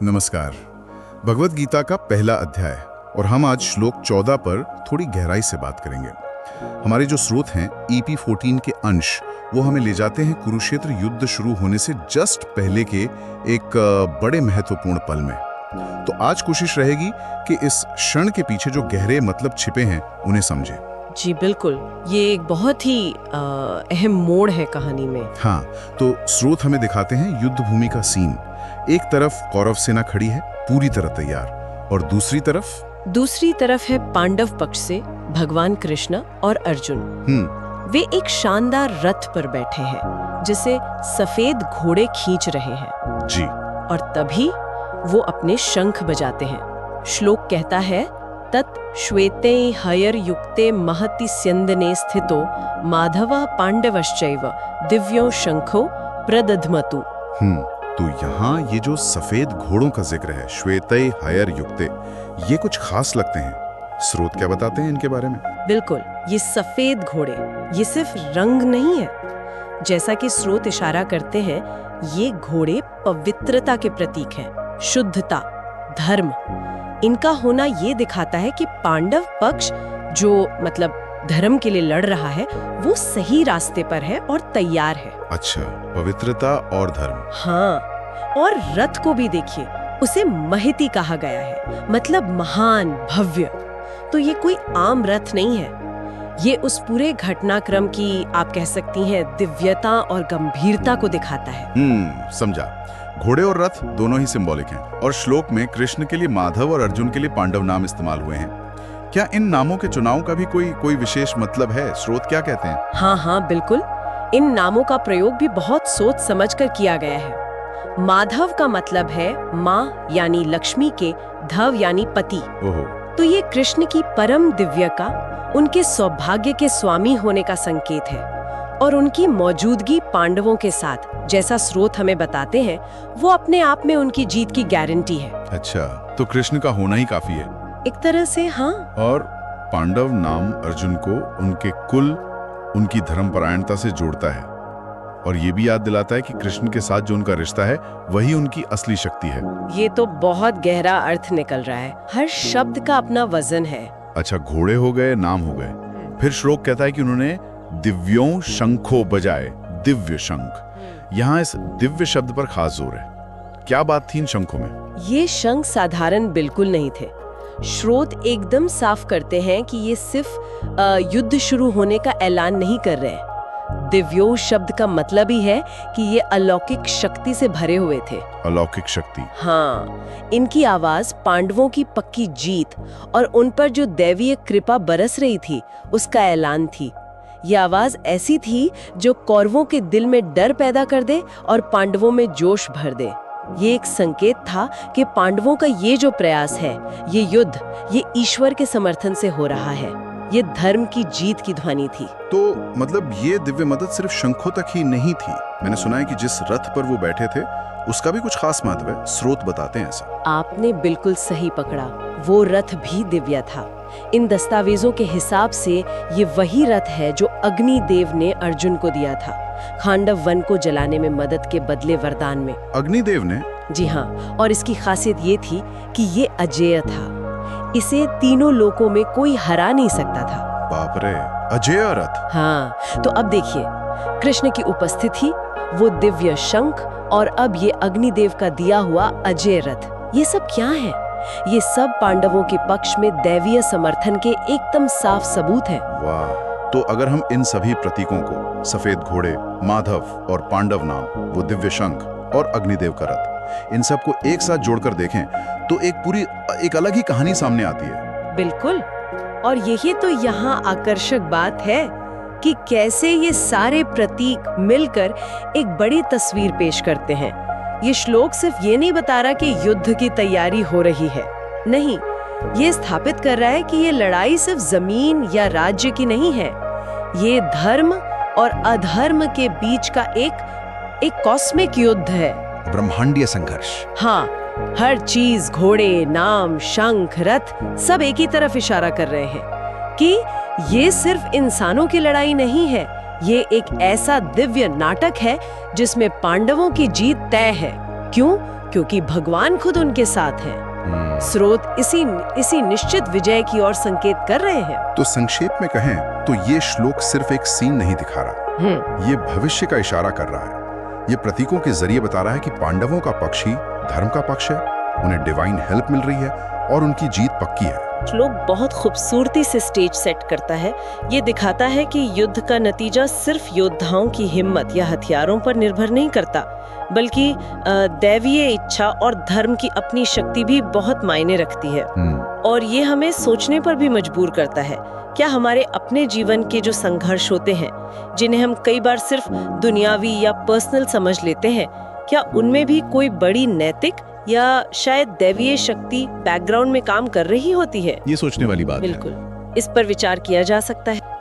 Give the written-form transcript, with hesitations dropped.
नमस्कार। भगवत गीता का पहला अध्याय और हम आज श्लोक 14 पर थोड़ी गहराई से बात करेंगे। हमारे जो स्रोत हैं EP 14 के अंश वो हमें ले जाते हैं कुरुक्षेत्र युद्ध शुरू होने से जस्ट पहले के एक बड़े महत्वपूर्ण पल में। तो आज कोशिश रहेगी कि इस क्षण के पीछे जो गहरे मतलब छिपे हैं उन्हें समझें। जी बिल्कुल, ये एक बहुत ही अहम मोड़ है कहानी में। हाँ, तो स्रोत हमें दिखाते हैं युद्ध भूमि का सीन। एक तरफ कौरव सेना खड़ी है पूरी तरह तैयार और दूसरी तरफ है पांडव पक्ष से भगवान कृष्ण और अर्जुन। वे एक शानदार रथ पर बैठे हैं जिसे सफेद घोड़े खींच रहे हैं जी। और तभी वो अपने शंख बजाते हैं। श्लोक कहता है, तत् श्वेते हयर युक्ते महति स्यंदने स्थितो माधव पांडवश्चैव दिव्यो शंखो प्रदध्मतु। तो यहाँ ये जो सफेद घोड़ों का जिक्र है, श्वेतै हयर युक्ते, ये कुछ खास लगते हैं। स्रोत क्या बताते हैं इनके बारे में? बिल्कुल, ये सफेद घोड़े ये सिर्फ रंग नहीं है। जैसा कि स्रोत इशारा करते हैं, ये घोड़े पवित्रता के प्रतीक हैं, शुद्धता, धर्म। इनका होना ये दिखाता है कि पांडव पक्ष जो मतलब धर्म के लिए लड़ रहा है वो सही रास्ते पर है और तैयार है। अच्छा, पवित्रता और धर्म। हाँ, और रथ को भी देखिए, उसे महिति कहा गया है, मतलब महान, भव्य। तो ये कोई आम रथ नहीं है, ये उस पूरे घटनाक्रम की आप कह सकती हैं दिव्यता और गंभीरता को दिखाता है। समझा। घोड़े और रथ दोनों ही सिंबॉलिक हैं और श्लोक में कृष्ण के लिए माधव और अर्जुन के लिए पांडव नाम इस्तेमाल हुए हैं। क्या इन नामों के चुनाव का भी कोई विशेष मतलब है? स्रोत क्या कहते हैं? हाँ, बिल्कुल। इन नामों का प्रयोग भी बहुत सोच समझकर किया गया है। माधव का मतलब है माँ यानी लक्ष्मी के, धव यानी पति। तो ये कृष्ण की परम दिव्यता, उनके सौभाग्य के स्वामी होने का संकेत है। और उनकी मौजूदगी पांडवों के साथ, जैसा स्रोत हमें बताते हैं, वो अपने आप में उनकी जीत की गारंटी है। अच्छा, तो कृष्ण का होना ही काफी है एक तरह से। हाँ, और पांडव नाम अर्जुन को उनके कुल, उनकी धर्मपरायणता से जोड़ता है और ये भी याद दिलाता है कि कृष्ण के साथ जो उनका रिश्ता है वही उनकी असली शक्ति है। ये तो बहुत गहरा अर्थ निकल रहा है, हर शब्द का अपना वजन है। अच्छा, घोड़े हो गए, नाम हो गए, फिर श्लोक कहता है कि उन्होंने दिव्यों शंखों बजाए, दिव्य शंख। यहाँ इस दिव्य शब्द पर खास जोर है। क्या बात थी इन शंखों में? ये शंख साधारण बिल्कुल नहीं थे। स्रोत एकदम साफ करते हैं कि ये सिर्फ युद्ध शुरू होने का ऐलान नहीं कर रहे। दिव्यो शब्द का मतलब ही है कि ये अलौकिक शक्ति से भरे हुए थे। अलौकिक शक्ति? हाँ, इनकी आवाज पांडवों की पक्की जीत और उन पर जो दैवीय कृपा बरस रही थी उसका ऐलान थी। ये आवाज ऐसी थी जो कौरवों के दिल में डर पैदा कर दे और पांडवों में जोश भर दे। ये एक संकेत था कि पांडवों का ये जो प्रयास है, ये युद्ध, ये ईश्वर के समर्थन से हो रहा है। ये धर्म की जीत की ध्वनि थी। तो मतलब ये दिव्य मदद सिर्फ शंखों तक ही नहीं थी। मैंने सुना है कि जिस रथ पर वो बैठे थे उसका भी कुछ खास महत्व है। स्रोत बताते हैं ऐसा। आपने बिल्कुल सही पकड़ा, वो रथ भी दिव्य था। इन दस्तावेजों के हिसाब से ये वही रथ है जो अग्निदेव ने अर्जुन को दिया था, खांडव वन को जलाने में मदद के बदले वरदान में। अग्निदेव ने? जी हाँ, और इसकी खासियत ये थी कि ये अजेय था। इसे तीनों लोकों में कोई हरा नहीं सकता था। बाप रे, अजेय रथ। हाँ, तो अब देखिए, कृष्ण की उपस्थिति, वो दिव्य शंख और अब ये अग्निदेव का दिया हुआ अजेय रथ, ये सब क्या है? ये सब पांडवों के पक्ष में दैवीय समर्थन के एकदम साफ सबूत हैं। वाह! तो अगर हम इन सभी प्रतीकों को, सफेद घोड़े, माधव और पांडव नाम, वो दिव्य शंख और अग्निदेव का रथ, इन सब को एक साथ जोड़कर देखें तो एक अलग ही कहानी सामने आती है। बिल्कुल, और यही तो यहाँ आकर्षक बात है कि कैसे ये सारे प्रतीक मिलकर एक बड़ी तस्वीर पेश करते हैं। ये श्लोक सिर्फ ये नहीं बता रहा कि युद्ध की तैयारी हो रही है, नहीं, ये स्थापित कर रहा है कि ये लड़ाई सिर्फ जमीन या राज्य की नहीं है। ये धर्म और अधर्म के बीच का एक कॉस्मिक युद्ध है, ब्रह्मांडीय संघर्ष। हाँ, हर चीज, घोड़े, नाम, शंख, रथ, सब एक ही तरफ इशारा कर रहे हैं कि ये सिर्फ इंसानों की लड़ाई नहीं है, ये एक ऐसा दिव्य नाटक है जिसमें पांडवों की जीत तय है। क्यों? क्योंकि भगवान खुद उनके साथ हैं। स्रोत इसी निश्चित विजय की ओर संकेत कर रहे हैं। तो संक्षेप में कहें तो ये श्लोक सिर्फ एक सीन नहीं दिखा रहा, ये भविष्य का इशारा कर रहा है। ये प्रतीकों के जरिए बता रहा है कि पांडवों का पक्ष ही धर्म का पक्ष है, उन्हें डिवाइन हेल्प मिल रही है और उनकी जीत पक्की है। श्लोक बहुत खूबसूरती से स्टेज सेट करता है। ये दिखाता है कि युद्ध का नतीजा सिर्फ योद्धाओं की हिम्मत या हथियारों पर निर्भर नहीं करता, बल्कि दैवीय इच्छा और धर्म की अपनी शक्ति भी बहुत मायने रखती है। और ये हमें सोचने पर भी मजबूर करता है। क्या हमारे अपने जीवन के जो संघर्ष होते हैं, जिन्हें हम कई बार सिर्फ दुनियावी या पर्सनल समझ लेते हैं, क्या उनमें भी कोई बड़ी नैतिक या शायद दैवीय शक्ति बैकग्राउंड में काम कर रही होती है? ये सोचने वाली बात है। बिल्कुल, इस पर विचार किया जा सकता है।